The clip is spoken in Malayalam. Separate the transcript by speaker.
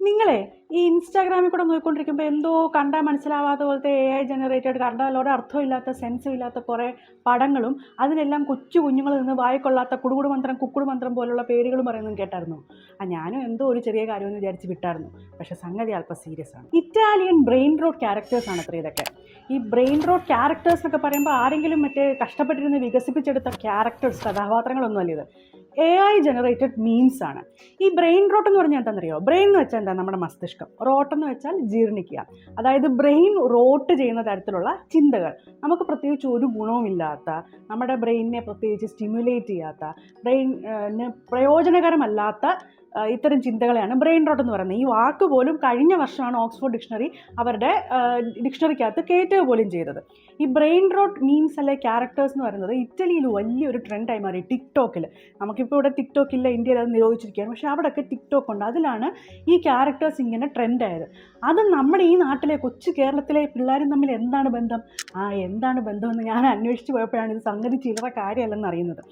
Speaker 1: നിങ്ങളെ ഈ ഇൻസ്റ്റാഗ്രാമിൽ കൂടെ നോക്കിക്കൊണ്ടിരിക്കുമ്പോൾ എന്തോ കണ്ടാൽ മനസ്സിലാവാത്ത പോലത്തെ AI ജനറേറ്റഡ് കണ്ടാൽ ഒരർത്ഥമില്ലാത്ത സെൻസും ഇല്ലാത്ത കുറേ പടങ്ങളും അതിനെല്ലാം കൊച്ചു കുഞ്ഞുങ്ങൾ നിന്ന് വായിക്കൊള്ളാത്ത കുടുകുടു മന്ത്രം കുക്കുടു മന്ത്രം പോലുള്ള പേരുകളും പറയുന്നതും കേട്ടായിരുന്നു. ഞാനും എന്തോ ഒരു ചെറിയ കാര്യമെന്ന് വിചാരിച്ച് വിട്ടായിരുന്നു. പക്ഷേ സംഗതി അല്പം സീരിയസ് ആണ്. ഇറ്റാലിയൻ ബ്രെയിൻ റോട്ട് ക്യാരക്ടേഴ്സാണ് അത്ര ഇതൊക്കെ. ഈ ബ്രെയിൻ റോട്ട് ക്യാരക്ടേഴ്സ് എന്നൊക്കെ പറയുമ്പോൾ ആരെങ്കിലും മറ്റേ കഷ്ടപ്പെട്ടിരുന്ന് വികസിപ്പിച്ചെടുത്ത ക്യാരക്ടേഴ്സ് കഥാപാത്രങ്ങളൊന്നുമല്ല ഇത്. AI ജനറേറ്റഡ് മീംസ് ആണ്. ഈ ബ്രെയിൻ റോട്ട് എന്ന് പറഞ്ഞാൽ എന്താണെന്നറിയോ? ബ്രെയിൻ എന്ന് വെച്ചാൽ എന്താ? നമ്മുടെ മസ്തിഷ്കം. റോട്ട് എന്ന് വെച്ചാൽ ജീർണിക്കുക. അതായത് ബ്രെയിൻ റോട്ട് ചെയ്യുന്ന തരത്തിലുള്ള ചിന്തകൾ, നമുക്ക് പ്രത്യേകിച്ച് ഒരു ഗുണവുമില്ലാത്ത, നമ്മുടെ ബ്രെയിനിനെ പ്രത്യേകിച്ച് സ്റ്റിമുലേറ്റ് ചെയ്യാത്ത, ബ്രെയിനിന് പ്രയോജനകരമല്ലാത്ത ഇത്തരം ചിന്തകളെയാണ് ബ്രെയിൻ റോട്ട് എന്ന് പറയുന്നത്. ഈ വാക്ക് പോലും കഴിഞ്ഞ വർഷമാണ് ഓക്സ്ഫോർഡ് ഡിക്ഷണറി അവരുടെ ഡിക്ഷണറിക്കകത്ത് കയറ്റുക പോലും ചെയ്തത്. ഈ ബ്രെയിൻ റോട്ട് മീംസ് അല്ലെ ക്യാരക്ടേഴ്സ് എന്ന് പറയുന്നത് ഇറ്റലിയിൽ വലിയൊരു ട്രെൻഡായി മാറി. ടിക്ടോക്കിൽ, നമുക്കിപ്പോൾ ഇവിടെ ടിക്ടോക്ക് ഇല്ല, ഇന്ത്യയിൽ അത് നിരോധിച്ചിരിക്കുകയാണ്, പക്ഷേ അവിടെയൊക്കെ ടിക്ടോക്ക് ഉണ്ട്. അതിലാണ് ഈ ക്യാരക്ടേഴ്സ് ഇങ്ങനെ ട്രെൻഡായത്. അത് നമ്മുടെ ഈ നാട്ടിലെ കൊച്ചു കേരളത്തിലെ പിള്ളേരും തമ്മിൽ എന്താണ് ബന്ധം? എന്താണ് ബന്ധമെന്ന് ഞാൻ അന്വേഷിച്ച് പോയപ്പോഴാണ് ഇത് സംഗതി ചില്ലറ കാര്യമല്ലെന്ന് അറിയുന്നത്.